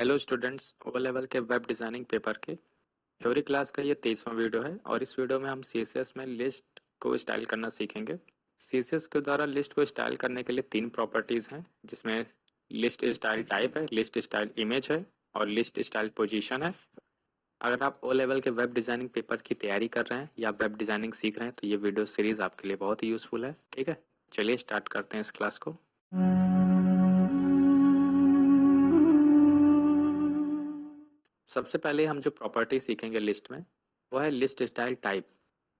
Hello students, O level के web designing paper के theory class का ये 23वां वीडियो है और इस वीडियो में हम सीएसएस में लिस्ट को स्टाइल करना सीखेंगे। सीएसएस के द्वारा लिस्ट को स्टाइल करने के लिए तीन प्रॉपर्टीज हैं, जिसमें लिस्ट स्टाइल टाइप है, लिस्ट स्टाइल इमेज है और लिस्ट स्टाइल पोजीशन है। अगर आप ओ लेवल के वेब डिजाइनिंग पेपर की तैयारी कर रहे हैं या वेब डिजाइनिंग सीख रहे हैं तो ये वीडियो सीरीज आपके लिए बहुत ही यूजफुल है। ठीक है, चलिए स्टार्ट करते हैं इस क्लास को। सबसे पहले हम जो प्रॉपर्टी सीखेंगे लिस्ट में वो है लिस्ट स्टाइल टाइप।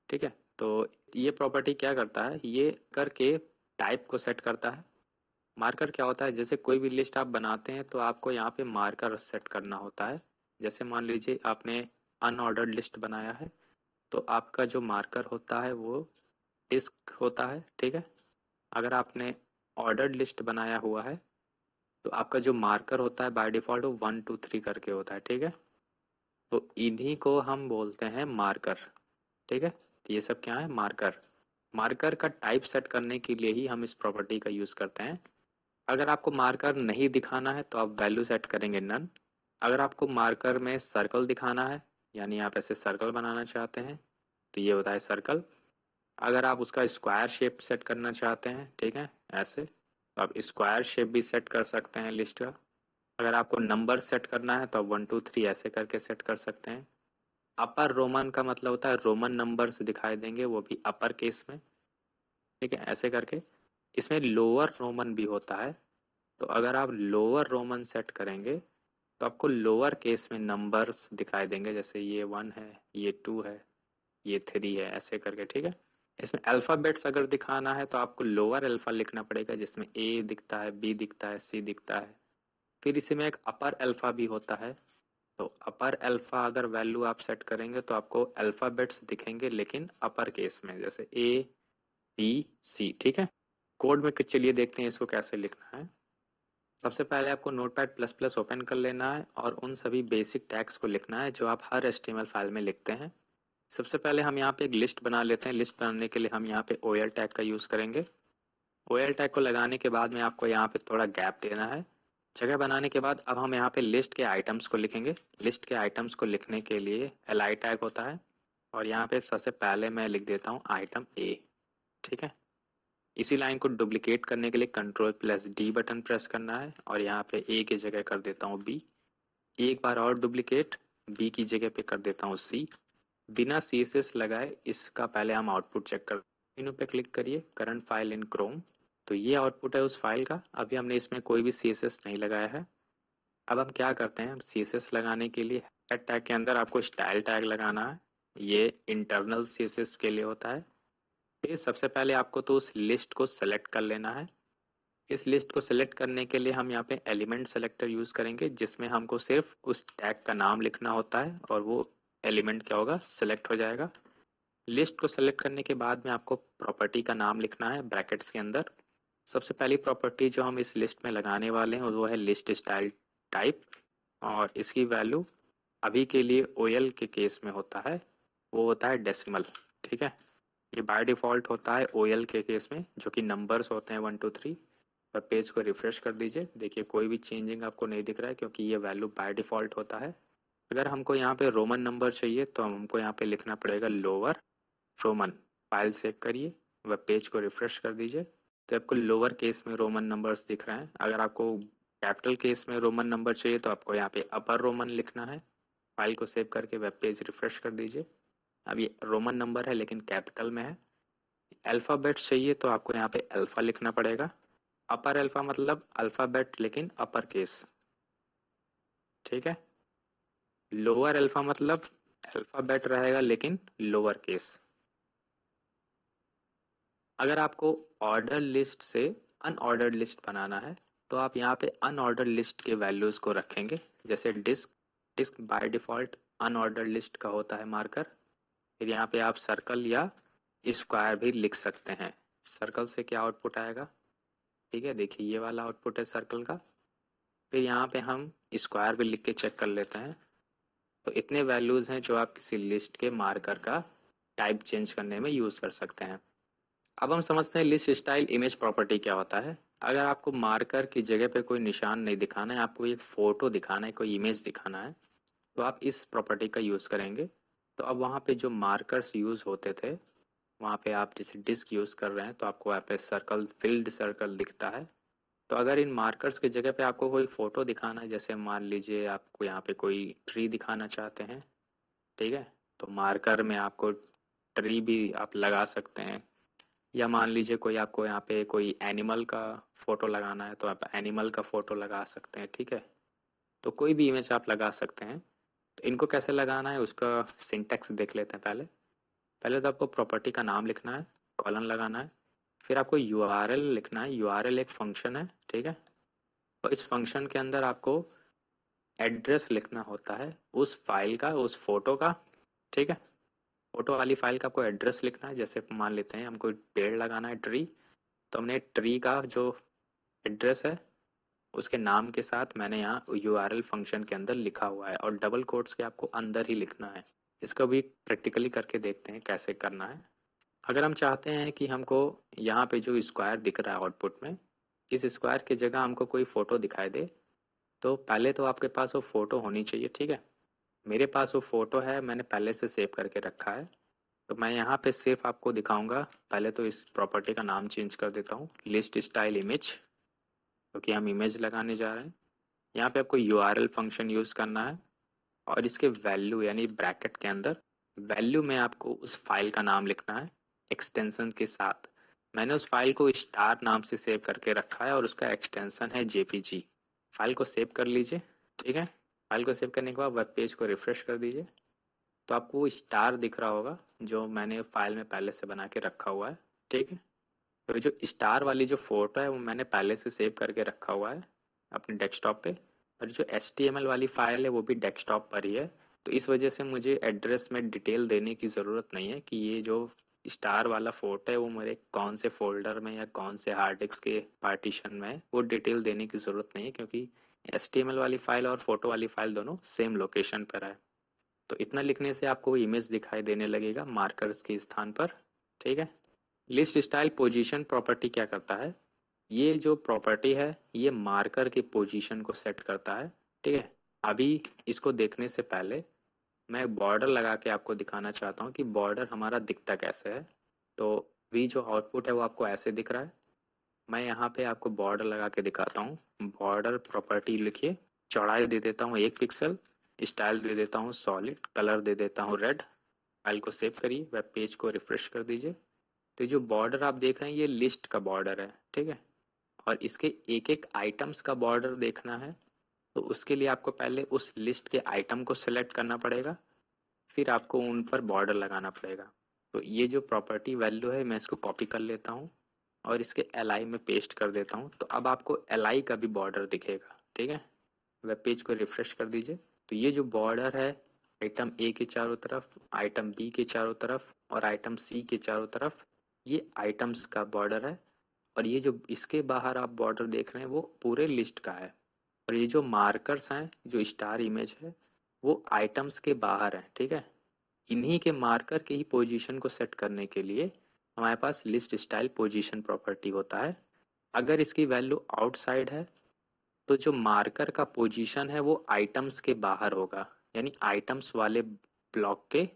ठीक है, तो ये प्रॉपर्टी क्या करता है, ये करके टाइप को सेट करता है। मार्कर क्या होता है, जैसे कोई भी लिस्ट आप बनाते हैं तो आपको यहाँ पे मार्कर सेट करना होता है। जैसे मान लीजिए आपने अनऑर्डर्ड लिस्ट बनाया है तो आपका जो मार्कर होता है वो डिस्क होता है। ठीक है, अगर आपने ऑर्डर्ड लिस्ट बनाया हुआ है तो आपका जो मार्कर होता है बाय डिफॉल्ट वो 1 2 3 करके होता है। ठीक है, तो इन्हीं को हम बोलते हैं मार्कर। ठीक है, तो ये सब क्या है, मार्कर। मार्कर का टाइप सेट करने के लिए ही हम इस प्रॉपर्टी का यूज करते हैं। अगर आपको मार्कर नहीं दिखाना है तो आप वैल्यू सेट करेंगे नन। अगर आपको मार्कर में सर्कल दिखाना है, यानी आप ऐसे सर्कल बनाना चाहते हैं तो ये होता है सर्कल। अगर आप उसका स्क्वायर शेप सेट करना चाहते हैं, ठीक है, ऐसे तो आप स्क्वायर शेप भी सेट कर सकते हैं लिस्ट का। अगर आपको नंबर सेट करना है तो आप 1 2 3 ऐसे करके सेट कर सकते हैं। अपर रोमन का मतलब होता है रोमन नंबर्स दिखाई देंगे, वो भी अपर केस में। ठीक है, ऐसे करके। इसमें लोअर रोमन भी होता है, तो अगर आप लोअर रोमन सेट करेंगे तो आपको लोअर केस में नंबर्स दिखाई देंगे, जैसे ये 1 है, ये 2 है, ये 3 है, ऐसे करके। ठीक है, इसमें अल्फाबेट्स अगर दिखाना है तो आपको लोअर अल्फा लिखना पड़ेगा, जिसमें ए दिखता है, बी दिखता है, सी दिखता है। फिर इसमें एक अपर अल्फा भी होता है, तो अपर अल्फा अगर वैल्यू आप सेट करेंगे तो आपको अल्फाबेट्स दिखेंगे लेकिन अपर केस में, जैसे ए बी सी। ठीक है, कोड में चलिए देखते हैं इसको कैसे लिखना है। सबसे पहले आपको नोटपैड प्लस प्लस ओपन कर लेना है और उन सभी बेसिक टैग्स को लिखना है जो आप हर HTML फाइल में लिखते हैं। सबसे पहले हम यहाँ पे एक लिस्ट बना लेते हैं। लिस्ट बनाने के लिए हम यहाँ पे OL टैग का यूज करेंगे। OL टैग को लगाने के बाद में आपको यहाँ पे थोड़ा गैप देना है। जगह बनाने के बाद अब हम यहाँ पे लिस्ट के आइटम्स को लिखेंगे। लिस्ट के आइटम्स को लिखने के लिए LI टैग होता है और यहाँ पे सबसे पहले मैं लिख देता हूँ आइटम A। ठीक है, इसी लाइन को डुप्लीकेट करने के लिए Ctrl+D बटन प्रेस करना है और यहाँ पे A की जगह कर देता हूँ B। एक बार और डुप्लीकेट, B की जगह पे कर देता हूँ C। बिना CSS लगाए इसका पहले हम आउटपुट चेक कर, मेनू पे क्लिक करिए, करंट फाइल इन क्रोम। तो ये आउटपुट है उस फाइल का। अभी हमने इसमें कोई भी CSS नहीं लगाया है। अब हम क्या करते हैं, CSS लगाने के लिए हेड टैग के अंदर आपको स्टाइल टैग लगाना है। ये इंटरनल CSS के लिए होता है। फिर सबसे पहले आपको तो उस लिस्ट को सेलेक्ट कर लेना है। इस लिस्ट को सेलेक्ट करने के लिए हम यहाँ पे एलिमेंट सेलेक्टर यूज करेंगे, जिसमें हमको सिर्फ उस टैग का नाम लिखना होता है और वो एलिमेंट क्या होगा, सेलेक्ट हो जाएगा। लिस्ट को सेलेक्ट करने के बाद में आपको प्रॉपर्टी का नाम लिखना है ब्रैकेट्स के अंदर। सबसे पहली प्रॉपर्टी जो हम इस लिस्ट में लगाने वाले हैं वो है लिस्ट स्टाइल टाइप, और इसकी वैल्यू अभी के लिए OL के केस में होता है, वो होता है डेसिमल। ठीक है, ये बाय डिफॉल्ट होता है OL के केस में, जो कि नंबर्स होते हैं 1 2 3। और पेज को रिफ्रेश कर दीजिए, देखिए कोई भी चेंजिंग आपको नहीं दिख रहा है क्योंकि ये वैल्यू बाय डिफॉल्ट होता है। अगर हमको यहाँ पे रोमन नंबर चाहिए तो हमको यहाँ पे लिखना पड़ेगा लोअर रोमन। फाइल सेव करिए, वेब पेज को रिफ्रेश कर दीजिए, तो आपको लोअर केस में रोमन नंबर्स दिख रहे हैं। अगर आपको कैपिटल केस में रोमन नंबर चाहिए तो आपको यहाँ पे अपर रोमन लिखना है। फाइल को सेव करके वेब पेज रिफ्रेश कर दीजिए। अब ये रोमन नंबर है लेकिन कैपिटल में है। अल्फाबेट्स चाहिए तो आपको यहाँ पे अल्फा लिखना पड़ेगा। अपर अल्फा मतलब अल्फाबेट लेकिन अपर केस। ठीक है, लोअर अल्फा मतलब अल्फाबेट रहेगा लेकिन लोअर केस। अगर आपको ऑर्डर लिस्ट से अनऑर्डर्ड लिस्ट बनाना है तो आप यहाँ पे अनऑर्डर्ड लिस्ट के वैल्यूज को रखेंगे, जैसे disc. Disc by default unordered list का होता है मार्कर। फिर यहाँ पे आप सर्कल या स्क्वायर भी लिख सकते हैं। सर्कल से क्या आउटपुट आएगा, ठीक है, देखिए ये वाला आउटपुट है सर्कल का। फिर यहाँ पे हम स्क्वायर भी लिख के चेक कर लेते हैं। तो इतने वैल्यूज हैं जो आप किसी लिस्ट के मार्कर का टाइप चेंज करने में यूज कर सकते हैं। अब हम समझते हैं लिस्ट स्टाइल इमेज प्रॉपर्टी क्या होता है। अगर आपको मार्कर की जगह पे कोई निशान नहीं दिखाना है, आपको एक फोटो दिखाना है, कोई इमेज दिखाना है, तो आप इस प्रॉपर्टी का यूज करेंगे। तो अब वहाँ पे जो मार्कर्स यूज होते थे, वहाँ पे आप जैसे डिस्क यूज कर रहे हैं तो आपको यहाँ पे सर्कल, फिल्ड सर्कल दिखता है। तो अगर इन मार्कर्स की जगह पे आपको कोई फोटो दिखाना है, जैसे मान लीजिए आपको यहाँ पे कोई ट्री दिखाना चाहते हैं, ठीक है, तो मार्कर में आपको ट्री भी आप लगा सकते हैं। या मान लीजिए कोई आपको यहाँ पे कोई एनिमल का फोटो लगाना है तो आप एनिमल का फोटो लगा सकते हैं, ठीक है। तो कोई भी इमेज आप लगा सकते हैं। तो इनको कैसे लगाना है उसका सिंटेक्स देख लेते हैं। पहले पहले तो आपको प्रॉपर्टी का नाम लिखना है, कॉलन लगाना है, फिर आपको यूआरएल लिखना है। यूआरएल एक फंक्शन है, ठीक है। और इस फंक्शन के अंदर आपको एड्रेस लिखना होता है उस फाइल का, उस फोटो का, ठीक है। फोटो वाली फाइल का आपको एड्रेस लिखना है। जैसे मान लेते हैं हमको पेड़ लगाना है, ट्री, तो हमने ट्री का जो एड्रेस है उसके नाम के साथ मैंने यहाँ यूआरएल फंक्शन के अंदर लिखा हुआ है, और डबल कोट्स के आपको अंदर ही लिखना है। इसको भी प्रैक्टिकली करके देखते हैं कैसे करना है। अगर हम चाहते हैं कि हमको यहाँ पे जो स्क्वायर दिख रहा है आउटपुट में, इस स्क्वायर की जगह हमको कोई फोटो दिखाई दे, तो पहले तो आपके पास वो फोटो होनी चाहिए, ठीक है। मेरे पास वो फोटो है, मैंने पहले से सेव करके रखा है। तो मैं यहाँ पे सिर्फ आपको दिखाऊंगा। पहले तो इस प्रॉपर्टी का नाम चेंज कर देता हूँ, लिस्ट स्टाइल इमेज, क्योंकि हम इमेज लगाने जा रहे हैं। यहाँ पे आपको यूआरएल फंक्शन यूज करना है, और इसके वैल्यू यानी ब्रैकेट के अंदर वैल्यू में आपको उस फाइल का नाम लिखना है एक्सटेंशन के साथ। मैंने उस फाइल को स्टार नाम से सेव करके रखा है और उसका एक्सटेंशन है जेपीजी। फाइल को सेव कर लीजिए, ठीक है। फाइल को सेव करने के बाद वेब पेज को रिफ्रेश कर दीजिए, तो आपको वो स्टार दिख रहा होगा जो मैंने फाइल में पहले से बना के रखा हुआ है, ठीक है। तो जो स्टार वाली जो फोटो है वो मैंने पहले से सेव करके रखा हुआ है अपने डेस्कटॉप पे, और जो HTML वाली फाइल है वो भी डेस्कटॉप पर ही है। तो इस वजह से मुझे एड्रेस में डिटेल देने की ज़रूरत नहीं है कि ये जो स्टार वाला फोटो है वो मेरे कौन से फोल्डर में या कौन से हार्ड डिस्क के पार्टीशन में है, वो डिटेल देने की ज़रूरत नहीं है, क्योंकि HTML वाली फाइल और फोटो वाली फाइल दोनों सेम लोकेशन पर है। तो इतना लिखने से आपको इमेज दिखाई देने लगेगा मार्कर्स के स्थान पर, ठीक है। लिस्ट स्टाइल पोजीशन प्रॉपर्टी क्या करता है, ये जो प्रॉपर्टी है ये मार्कर के पोजीशन को सेट करता है, ठीक है। अभी इसको देखने से पहले मैं बॉर्डर लगा के आपको दिखाना चाहता हूँ कि बॉर्डर हमारा दिखता कैसे है। तो अभी जो आउटपुट है वो आपको ऐसे दिख रहा है। मैं यहाँ पे आपको बॉर्डर लगा के दिखाता हूँ। बॉर्डर प्रॉपर्टी लिखिए, चौड़ाई दे देता हूँ 1 पिक्सल, स्टाइल दे देता हूँ सॉलिड, कलर दे देता हूँ रेड। फाइल को सेव करिए, वेब पेज को रिफ्रेश कर दीजिए। तो जो बॉर्डर आप देख रहे हैं ये लिस्ट का बॉर्डर है, ठीक है। और इसके एक एक आइटम्स का बॉर्डर देखना है, तो उसके लिए आपको पहले उस लिस्ट के आइटम को सिलेक्ट करना पड़ेगा, फिर आपको उन पर बॉर्डर लगाना पड़ेगा। तो ये जो प्रॉपर्टी वैल्यू है मैं इसको कॉपी कर लेता हूँ और इसके एल में पेस्ट कर देता हूँ। तो अब आपको एल का भी बॉर्डर दिखेगा, ठीक है। वेब पेज को रिफ्रेश कर दीजिए। तो ये जो बॉर्डर है आइटम ए के चारों तरफ, आइटम बी के चारों तरफ और आइटम सी के चारों तरफ, ये आइटम्स का बॉर्डर है। और ये जो इसके बाहर आप बॉर्डर देख रहे हैं वो पूरे लिस्ट का है। और ये जो मार्कर्स हैं, जो स्टार इमेज है, वो आइटम्स के बाहर है, ठीक है। इन्हीं के मार्कर के ही पोजीशन को सेट करने के लिए हमारे पास लिस्ट स्टाइल पोजीशन प्रॉपर्टी होता है। अगर इसकी वैल्यू आउटसाइड है तो जो मार्कर का पोजीशन है वो आइटम्स के बाहर होगा, यानी आइटम्स वाले ब्लॉक के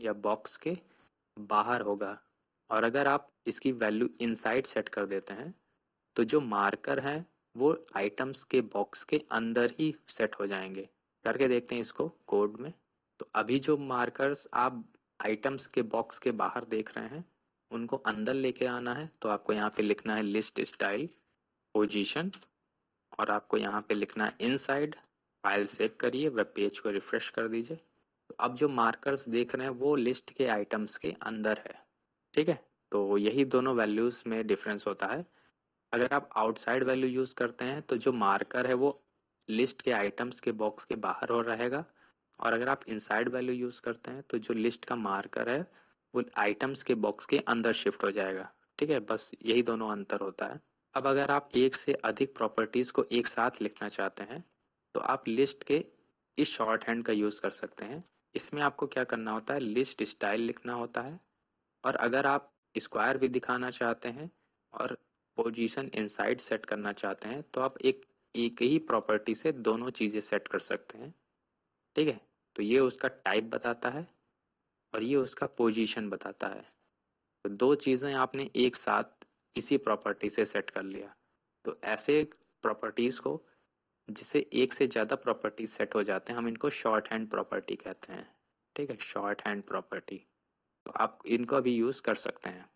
या बॉक्स के बाहर होगा। और अगर आप इसकी वैल्यू इनसाइड सेट कर देते हैं तो जो मार्कर हैं वो आइटम्स के बॉक्स के अंदर ही सेट हो जाएंगे। करके देखते हैं इसको कोड में। तो अभी जो मार्कर्स आप आइटम्स के बॉक्स के बाहर देख रहे हैं उनको अंदर लेके आना है। तो आपको यहाँ पे लिखना है लिस्ट स्टाइल पोजीशन, और आपको यहाँ पे लिखना है इनसाइड। फाइल सेव करिए, वेब पेज को रिफ्रेश कर दीजिए। तो अब जो मार्कर्स देख रहे हैं वो लिस्ट के आइटम्स के अंदर है, ठीक है। तो यही दोनों वैल्यूज में डिफरेंस होता है। अगर आप आउटसाइड वैल्यू यूज करते हैं तो जो मार्कर है वो लिस्ट के आइटम्स के बॉक्स के बाहर हो रहेगा, और अगर आप इनसाइड वैल्यू यूज करते हैं तो जो लिस्ट का मार्कर है वो आइटम्स के बॉक्स के अंदर शिफ्ट हो जाएगा, ठीक है। बस यही दोनों अंतर होता है। अब अगर आप एक से अधिक प्रॉपर्टीज को एक साथ लिखना चाहते हैं तो आप लिस्ट के इस शॉर्ट हैंड का यूज कर सकते हैं। इसमें आपको क्या करना होता है, लिस्ट स्टाइल लिखना होता है, और अगर आप स्क्वायर भी दिखाना चाहते हैं और पोजीशन इनसाइड सेट करना चाहते हैं तो आप एक एक ही प्रॉपर्टी से दोनों चीजें सेट कर सकते हैं, ठीक है। तो ये उसका टाइप बताता है और ये उसका पोजीशन बताता है। तो दो चीजें आपने एक साथ इसी प्रॉपर्टी से सेट कर लिया। तो ऐसे प्रॉपर्टीज को जिससे एक से ज्यादा प्रॉपर्टीज सेट हो जाते हैं हम इनको शॉर्ट हैंड प्रॉपर्टी कहते हैं, ठीक है, शॉर्ट हैंड प्रॉपर्टी। तो आप इनको भी यूज कर सकते हैं।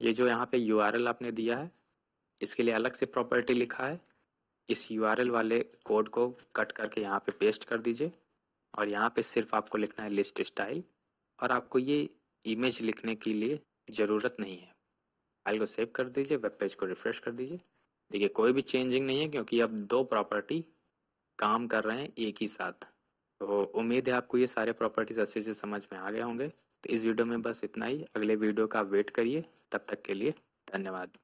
ये जो यहाँ पे यूआरएल आपने दिया है इसके लिए अलग से प्रॉपर्टी लिखा है। इस यूआरएल वाले कोड को कट करके यहाँ पे पेस्ट कर दीजिए और यहाँ पे सिर्फ आपको लिखना है लिस्ट स्टाइल, और आपको ये इमेज लिखने के लिए जरूरत नहीं है। फाइल को सेव कर दीजिए, वेब पेज को रिफ्रेश कर दीजिए। देखिए कोई भी चेंजिंग नहीं है क्योंकि अब दो प्रॉपर्टी काम कर रहे हैं एक ही साथ। तो उम्मीद है आपको ये सारे प्रॉपर्टीज अच्छे से समझ में आ गए होंगे। तो इस वीडियो में बस इतना ही, अगले वीडियो का वेट करिए, तब तक के लिए धन्यवाद।